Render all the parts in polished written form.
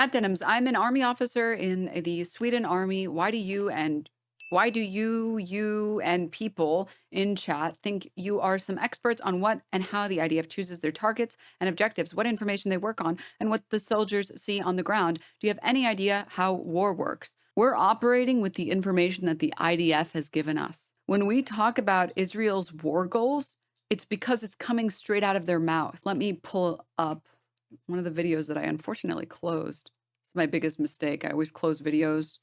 At Denims, I'm an army officer in the Sweden army. Why do you and people in chat think you are some experts on what and how the IDF chooses their targets and objectives, what information they work on, and what the soldiers see on the ground? Do you have any idea how war works? We're operating with the information that the IDF has given us. When we talk about Israel's war goals, it's because it's coming straight out of their mouth. Let me pull up one of the videos that I unfortunately closed. It's my biggest mistake. I always close videos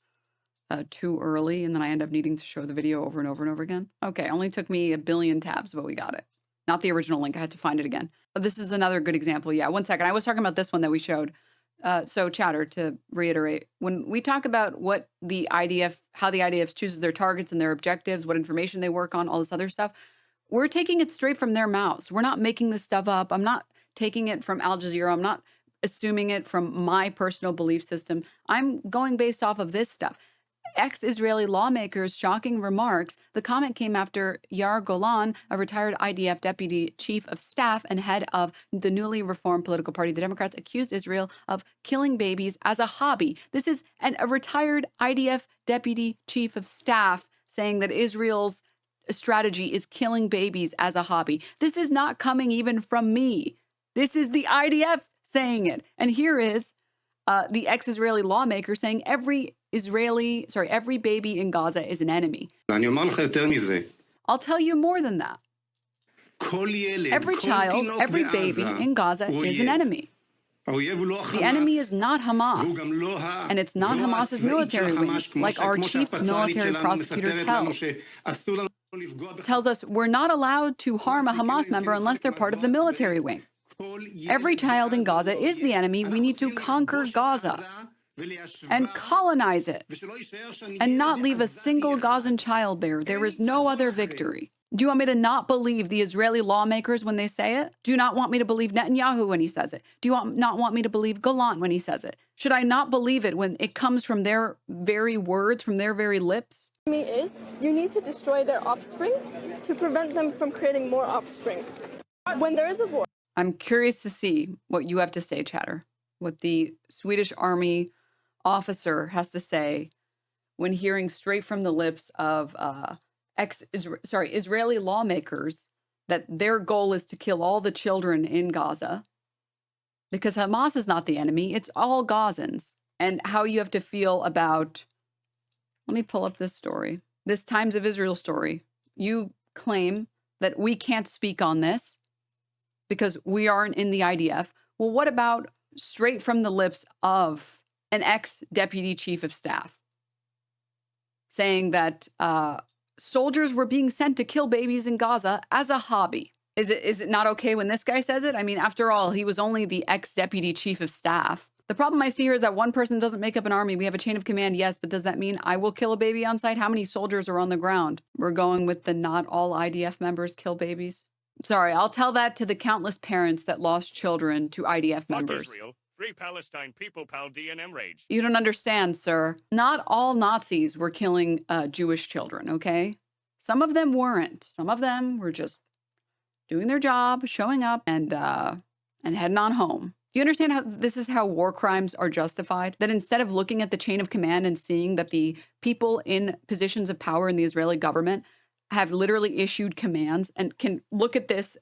too early, and then I end up needing to show the video over and over and over again. Okay, only took me a billion tabs, but we got it. Not the original link. I had to find it again. But this is another good example. Yeah, one second. I was talking about this one that we showed. So chatter, to reiterate, when we talk about what the IDF, how the IDF chooses their targets and their objectives, what information they work on, all this other stuff, we're taking it straight from their mouths. We're not making this stuff up. I'm not taking it from Al Jazeera. I'm not assuming it from my personal belief system. I'm going based off of this stuff. Ex-Israeli lawmakers' shocking remarks. The comment came after Yair Golan, a retired IDF deputy chief of staff and head of the newly reformed political party, the Democrats, accused Israel of killing babies as a hobby. This is a retired IDF deputy chief of staff saying that Israel's strategy is killing babies as a hobby. This is not coming even from me. This is the IDF saying it. And here is the ex-Israeli lawmaker saying every baby in Gaza is an enemy. I'll tell you more than that. Every child, every baby in Gaza is an enemy. The enemy is not Hamas, and it's not Hamas's military wing, like our chief military prosecutor tells us we're not allowed to harm a Hamas member unless they're part of the military wing. Every child in Gaza is the enemy. We need to conquer Gaza and colonize it and not leave a single Gazan child there. There is no other victory. Do you want me to not believe the Israeli lawmakers when they say it? Do you not want me to believe Netanyahu when he says it? Do you not want me to believe Golan when he says it? Should I not believe it when it comes from their very words, from their very lips? Is you need to destroy their offspring to prevent them from creating more offspring. When there is a war. I'm curious to see what you have to say, chatter, what the Swedish army officer has to say when hearing straight from the lips of Israeli lawmakers that their goal is to kill all the children in Gaza because Hamas is not the enemy. It's all Gazans. And how you have to feel about, let me pull up this story, this Times of Israel story. You claim that we can't speak on this because we aren't in the IDF. Well, what about straight from the lips of an ex-deputy chief of staff saying that soldiers were being sent to kill babies in Gaza as a hobby? Is it not okay when this guy says it? I mean, after all, he was only the ex-deputy chief of staff. The problem I see here is that one person doesn't make up an army. We have a chain of command, yes, but does that mean I will kill a baby on site? How many soldiers are on the ground? We're going with the not all IDF members kill babies. Sorry, I'll tell that to the countless parents that lost children to IDF members. Israel. Free Palestine, people, pal, DNM rage. You don't understand, sir. Not all Nazis were killing Jewish children, okay? Some of them weren't. Some of them were just doing their job, showing up, and heading on home. Do you understand how this is how war crimes are justified? That instead of looking at the chain of command and seeing that the people in positions of power in the Israeli government have literally issued commands and can look at this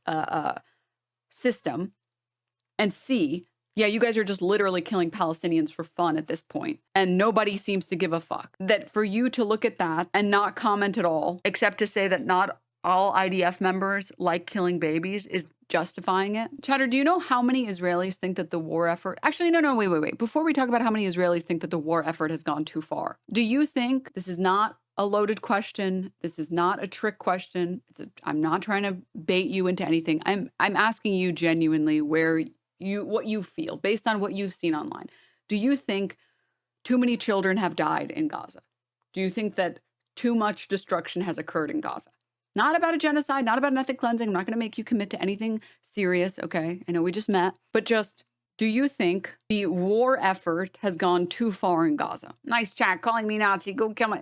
system and see, yeah, you guys are just literally killing Palestinians for fun at this point, and nobody seems to give a fuck. That for you to look at that and not comment at all, except to say that not all IDF members like killing babies is justifying it. Chatter, do you know how many Israelis think that the war effort... Actually, no, wait. Before we talk about how many Israelis think that the war effort has gone too far, do you think this is not a loaded question? This is not a trick question. I'm not trying to bait you into anything. I'm asking you genuinely what you feel based on what you've seen online. Do you think too many children have died in Gaza? Do you think that too much destruction has occurred in Gaza? Not about a genocide, not about an ethnic cleansing. I'm not going to make you commit to anything serious, okay? I know we just met. But just, do you think the war effort has gone too far in Gaza? Nice chat, calling me Nazi. Go kill my...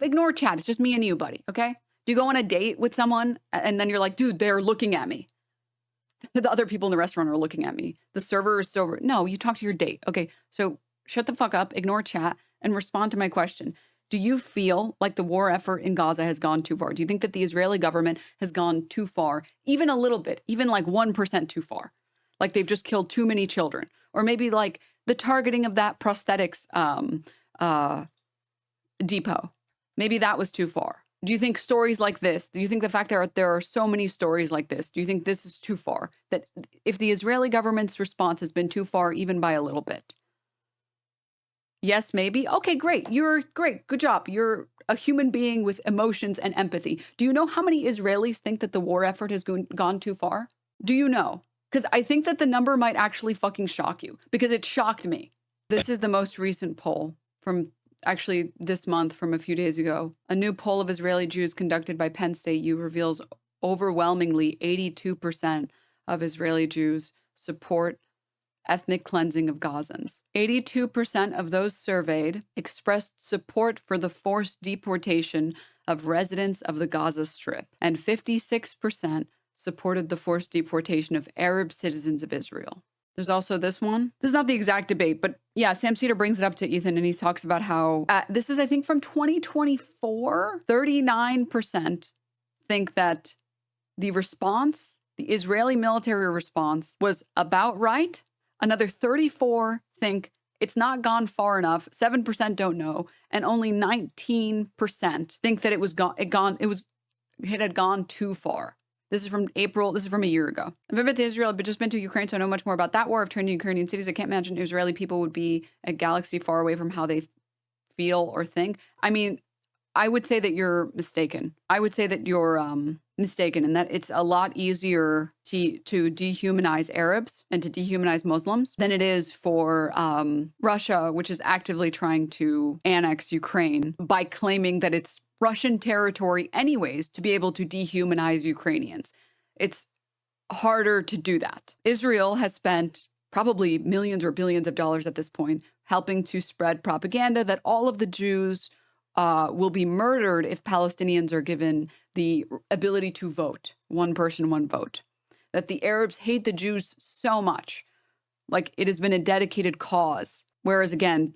Ignore chat. It's just me and you, buddy, okay? Do you go on a date with someone and then you're like, dude, they're looking at me. The other people in the restaurant are looking at me. The server is so... No, you talk to your date. Okay, so shut the fuck up, ignore chat, and respond to my question. Do you feel like the war effort in Gaza has gone too far? Do you think that the Israeli government has gone too far, even a little bit, even like 1% too far? Like they've just killed too many children? Or maybe like the targeting of that prosthetics depot. Maybe that was too far. Do you think stories like this, do you think the fact that there are so many stories like this, do you think this is too far? That if the Israeli government's response has been too far, even by a little bit? Yes, maybe. Okay, great. You're great. Good job. You're a human being with emotions and empathy. Do you know how many Israelis think that the war effort has gone too far? Do you know? Because I think that the number might actually fucking shock you, because it shocked me. This is the most recent poll from actually this month, from a few days ago. A new poll of Israeli Jews conducted by Penn State U reveals overwhelmingly 82% of Israeli Jews support ethnic cleansing of Gazans. 82% of those surveyed expressed support for the forced deportation of residents of the Gaza Strip, and 56% supported the forced deportation of Arab citizens of Israel. There's also this one. This is not the exact debate, but yeah, Sam Cedar brings it up to Ethan, and he talks about how this is, I think, from 2024. 39% think that the response, the Israeli military response, was about right. Another 34 think it's not gone far enough. 7% don't know, and only 19% think that it had gone too far. This is from April. This is from a year ago. I've been to Israel, but just been to Ukraine, so I know much more about that war. I've turned to Ukrainian cities. I can't imagine Israeli people would be a galaxy far away from how they feel or think. I mean, I would say that you're mistaken. I would say that you're mistaken, and that it's a lot easier to dehumanize Arabs and to dehumanize Muslims than it is for Russia, which is actively trying to annex Ukraine by claiming that it's Russian territory anyways, to be able to dehumanize Ukrainians. It's harder to do that. Israel has spent probably millions or billions of dollars at this point helping to spread propaganda that all of the Jews will be murdered if Palestinians are given the ability to vote. One person, one vote. That the Arabs hate the Jews so much. Like, it has been a dedicated cause. Whereas, again,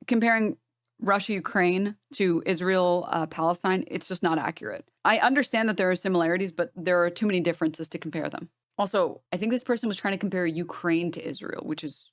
comparing Russia, Ukraine to Israel, Palestine, it's just not accurate. I understand that there are similarities, but there are too many differences to compare them. Also, I think this person was trying to compare Ukraine to Israel, which is...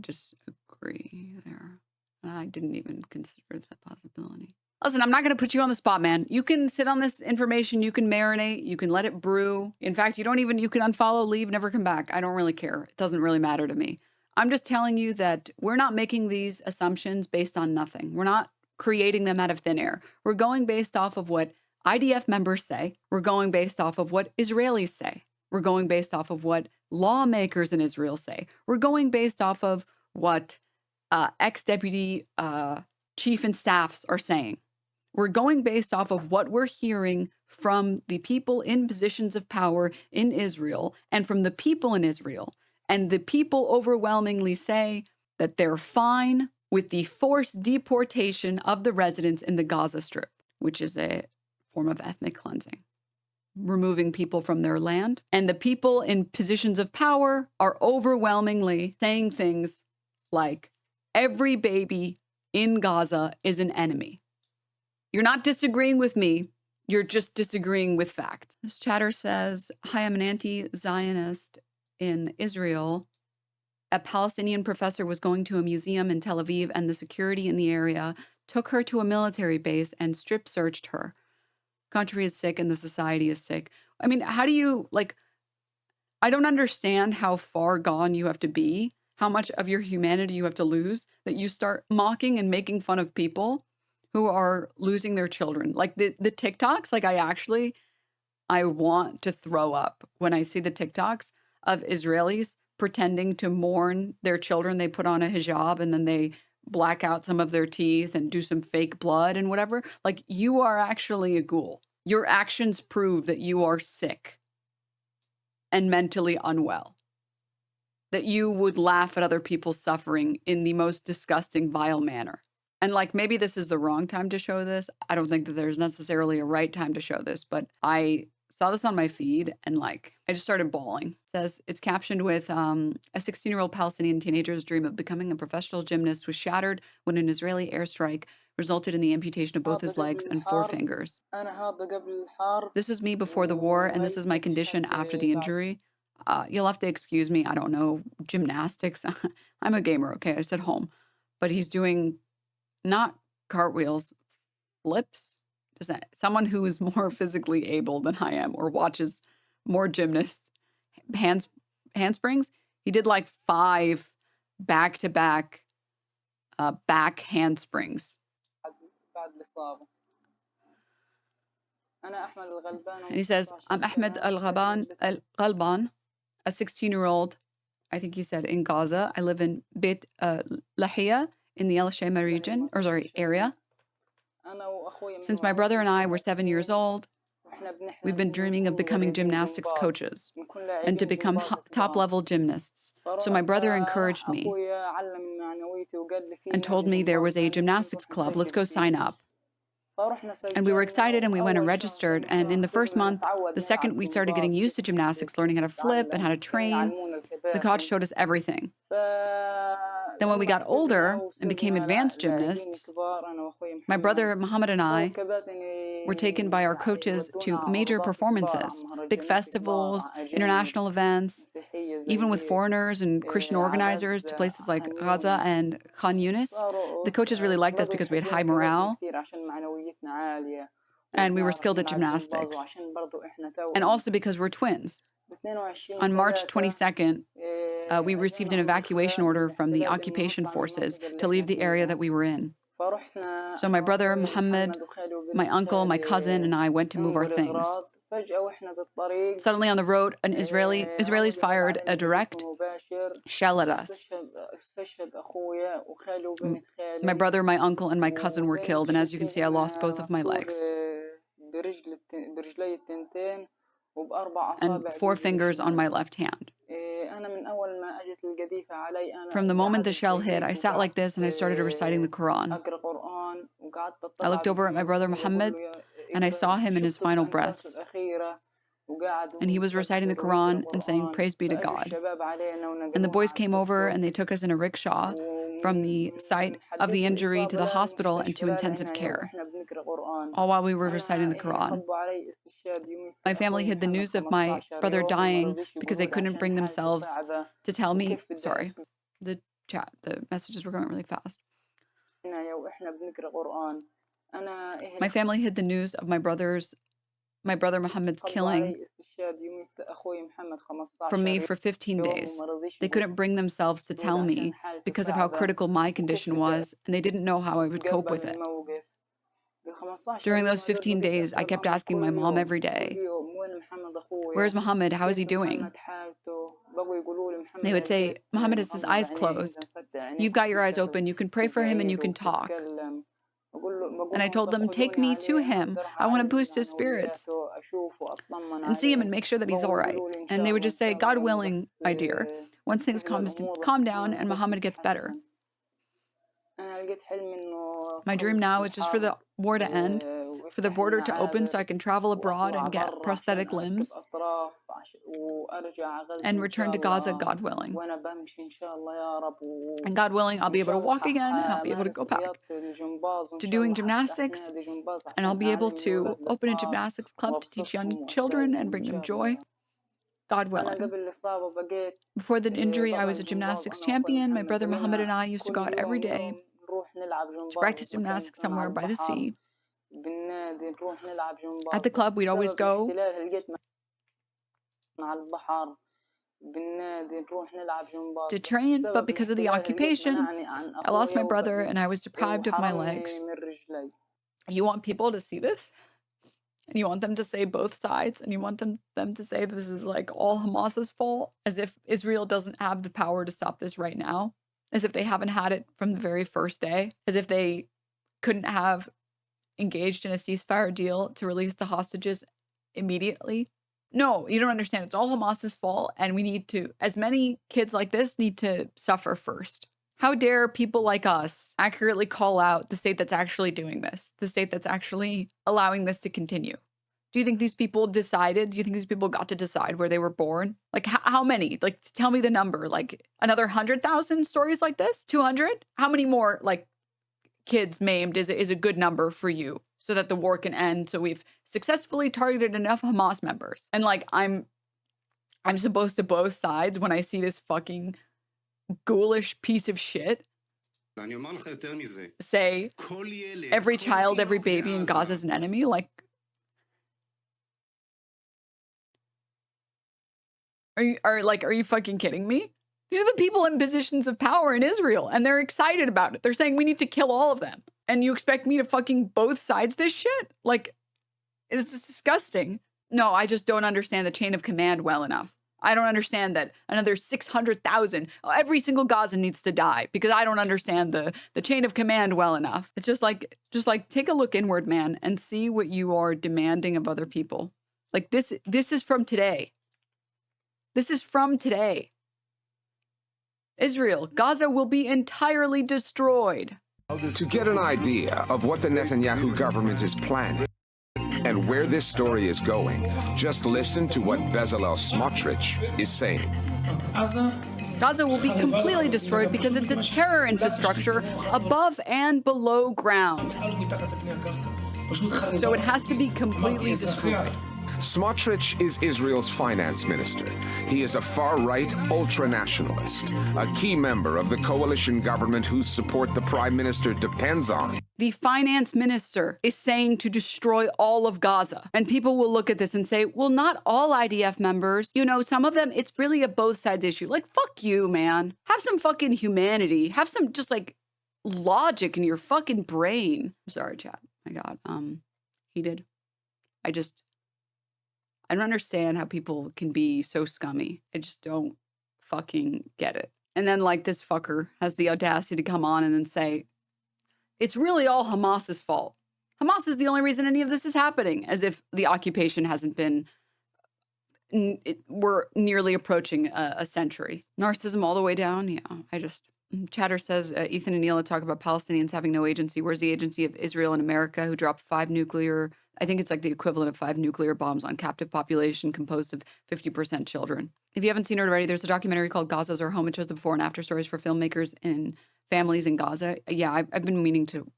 disagree there. I didn't even consider that possibility. Listen, I'm not going to put you on the spot, man. You can sit on this information. You can marinate. You can let it brew. In fact, you can unfollow, leave, never come back. I don't really care. It doesn't really matter to me. I'm just telling you that we're not making these assumptions based on nothing. We're not creating them out of thin air. We're going based off of what IDF members say. We're going based off of what Israelis say. We're going based off of what lawmakers in Israel say. We're going based off of what ex-deputy chief and staffs are saying. We're going based off of what we're hearing from the people in positions of power in Israel and from the people in Israel. And the people overwhelmingly say that they're fine with the forced deportation of the residents in the Gaza Strip, which is a form of ethnic cleansing, removing people from their land. And the people in positions of power are overwhelmingly saying things like, every baby in Gaza is an enemy. You're not disagreeing with me. You're just disagreeing with facts. This chatter says, hi, I'm an anti-Zionist in Israel. A Palestinian professor was going to a museum in Tel Aviv, and the security in the area took her to a military base and strip searched her. Country is sick and the society is sick. I mean, how do you, I don't understand how far gone you have to be, how much of your humanity you have to lose, that you start mocking and making fun of people who are losing their children. Like the TikToks, I want to throw up when I see the TikToks of Israelis pretending to mourn their children. They put on a hijab and then they black out some of their teeth and do some fake blood and whatever. Like, you are actually a ghoul. Your actions prove that you are sick and mentally unwell. That you would laugh at other people's suffering in the most disgusting, vile manner. And maybe this is the wrong time to show this. I don't think that there's necessarily a right time to show this, but I saw this on my feed and like I just started bawling. It says it's captioned with a 16-year-old Palestinian teenager's dream of becoming a professional gymnast was shattered when an Israeli airstrike resulted in the amputation of both his legs and 4 fingers. This was me before the war, and this is my condition after the injury. You'll have to excuse me. I don't know gymnastics. I'm a gamer, okay? I said home. But he's doing not cartwheels, flips. Does that someone who is more physically able than I am or watches more gymnasts handsprings? He did like 5 back-to-back back handsprings. And he says, I'm Ahmed Al-Ghalban, a 16-year-old, I think he said, in Gaza. I live in Beit Lahia in the El Shema region, area. Since my brother and I were 7 years old, we've been dreaming of becoming gymnastics coaches and to become top-level gymnasts. So my brother encouraged me and told me there was a gymnastics club. Let's go sign up. And we were excited and we went and registered. And in the first month, the second we started getting used to gymnastics, learning how to flip and how to train, the coach showed us everything. Then when we got older and became advanced gymnasts, my brother Muhammad and I were taken by our coaches to major performances, big festivals, international events, even with foreigners and Christian organizers to places like Gaza and Khan Yunis. The coaches really liked us because we had high morale and we were skilled at gymnastics. And also because we're twins. On March 22nd, we received an evacuation order from the occupation forces to leave the area that we were in. So my brother Muhammad, my uncle, my cousin, and I went to move our things. Suddenly on the road, Israelis fired a direct shell at us. My brother, my uncle, and my cousin were killed, and as you can see, I lost both of my legs and 4 fingers on my left hand. From the moment the shell hit, I sat like this and I started reciting the Quran. I looked over at my brother Muhammad and I saw him in his final breaths. And he was reciting the Quran and saying, "Praise be to God." And the boys came over and they took us in a rickshaw from the site of the injury to the hospital and to intensive care, all while we were reciting the Quran. My family hid the news of my brother dying because they couldn't bring themselves to tell me. Sorry, the messages were going really fast. My family hid the news of my brother Muhammad's killing from me for 15 days. They couldn't bring themselves to tell me because of how critical my condition was, and they didn't know how I would cope with it. During those 15 days, I kept asking my mom every day, "Where's Muhammad? How is he doing?" They would say, "Muhammad has his eyes closed. You've got your eyes open. You can pray for him and you can talk." And I told them, "Take me to him. I want to boost his spirits and see him and make sure that he's all right." And they would just say, "God willing, my dear, once things calm down and Muhammad gets better." My dream now is just for the war to end, for the border to open so I can travel abroad and get prosthetic limbs and return to Gaza, God willing. And God willing, I'll be able to walk again and I'll be able to go back to doing gymnastics and I'll be able to open a gymnastics club to teach young children and bring them joy. God willing. Before the injury, I was a gymnastics champion. My brother Muhammad and I used to go out every day to practice gymnastics somewhere by the sea. At the club, we'd always go to train, but because of the occupation, I lost my brother and I was deprived of my legs. You want people to see this? And you want them to say both sides, and you want them to say this is like all Hamas's fault, as if Israel doesn't have the power to stop this right now, as if they haven't had it from the very first day, as if they couldn't have engaged in a ceasefire deal to release the hostages immediately. No, you don't understand. It's all Hamas's fault, and we need to, as many kids like this need to suffer first. How dare people like us accurately call out the state that's actually doing this, the state that's actually allowing this to continue? Do you think these people decided? Do you think these people got to decide where they were born? Like, how many? Like, tell me the number. Like, another 100,000 stories like this? 200? How many more, like, kids maimed is a good number for you so that the war can end? So we've successfully targeted enough Hamas members. And, like, I'm supposed to both sides when I see this fucking ghoulish piece of shit say every child, every baby in Gaza is an enemy? Like, are you fucking kidding me? These are the people in positions of power in Israel, and they're excited about it. They're saying we need to kill all of them. And you expect me to fucking both sides this shit? Like, it's just disgusting. No, I just don't understand the chain of command well enough. I don't understand that another 600,000, every single Gazan needs to die because I don't understand the chain of command well enough. It's just like take a look inward, man, and see what you are demanding of other people. Like this is from today. This is from today. Israel, Gaza will be entirely destroyed. To get an idea of what the Netanyahu government is planning and where this story is going, just listen to what Bezalel Smotrich is saying. Gaza will be completely destroyed because it's a terror infrastructure above and below ground. So it has to be completely destroyed. Smotrich is Israel's finance minister. He is a far-right ultra-nationalist, a key member of the coalition government whose support the prime minister depends on. The finance minister is saying to destroy all of Gaza. And people will look at this and say, well, not all IDF members. You know, some of them, it's really a both sides issue. Like, fuck you, man. Have some fucking humanity. Have some just like logic in your fucking brain. Sorry, chat. I got heated. I don't understand how people can be so scummy. I just don't fucking get it. And then, like, this fucker has the audacity to come on and then say, it's really all Hamas's fault. Hamas is the only reason any of this is happening, as if the occupation hasn't been, we're nearly approaching a century. Narcissism all the way down. Yeah, Chatter says, Ethan and Neela talk about Palestinians having no agency. Where's the agency of Israel and America, who dropped 5 nuclear, I think it's like the equivalent of 5 nuclear bombs on captive population composed of 50% children. If you haven't seen it already, there's a documentary called Gaza's Our Home. It shows the before and after stories for filmmakers and families in Gaza. Yeah, I've been meaning to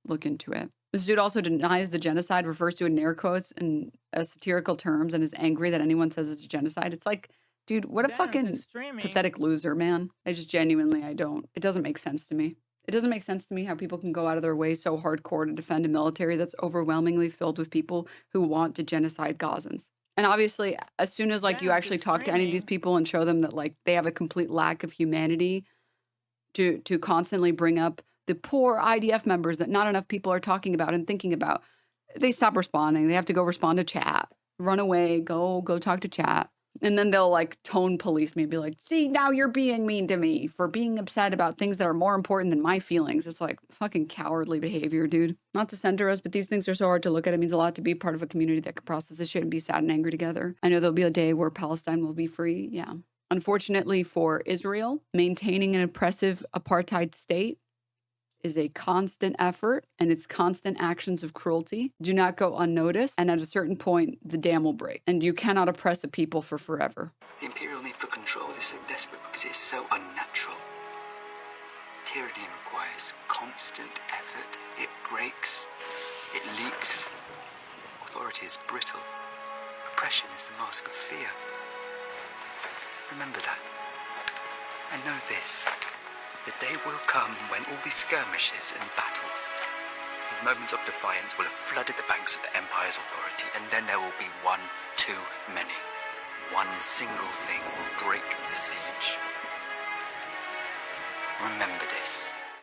look into it. This dude also denies the genocide, refers to it in air quotes and satirical terms, and is angry that anyone says it's a genocide. It's like, dude, what a fucking pathetic loser, man. It doesn't make sense to me. It doesn't make sense to me how people can go out of their way so hardcore to defend a military that's overwhelmingly filled with people who want to genocide Gazans. And obviously, as soon as like you actually talk to any of these people and show them that like they have a complete lack of humanity to constantly bring up the poor IDF members that not enough people are talking about and thinking about, they stop responding. They have to go respond to chat, run away, go talk to chat. And then they'll like tone police me and be like, see, now you're being mean to me for being upset about things that are more important than my feelings. It's like fucking cowardly behavior, dude. Not to center us, but these things are so hard to look at. It means a lot to be part of a community that can process this shit and be sad and angry together. I know there'll be a day where Palestine will be free. Yeah. Unfortunately for Israel, maintaining an oppressive apartheid state is a constant effort, and its constant actions of cruelty do not go unnoticed, and at a certain point, the dam will break, and you cannot oppress a people for forever. The imperial need for control is so desperate because it's so unnatural. Tyranny requires constant effort. It breaks, it leaks. Authority is brittle. Oppression is the mask of fear. Remember that. And know this. The day will come when all these skirmishes and battles, these moments of defiance, will have flooded the banks of the Empire's authority, and then there will be one too many. One single thing will break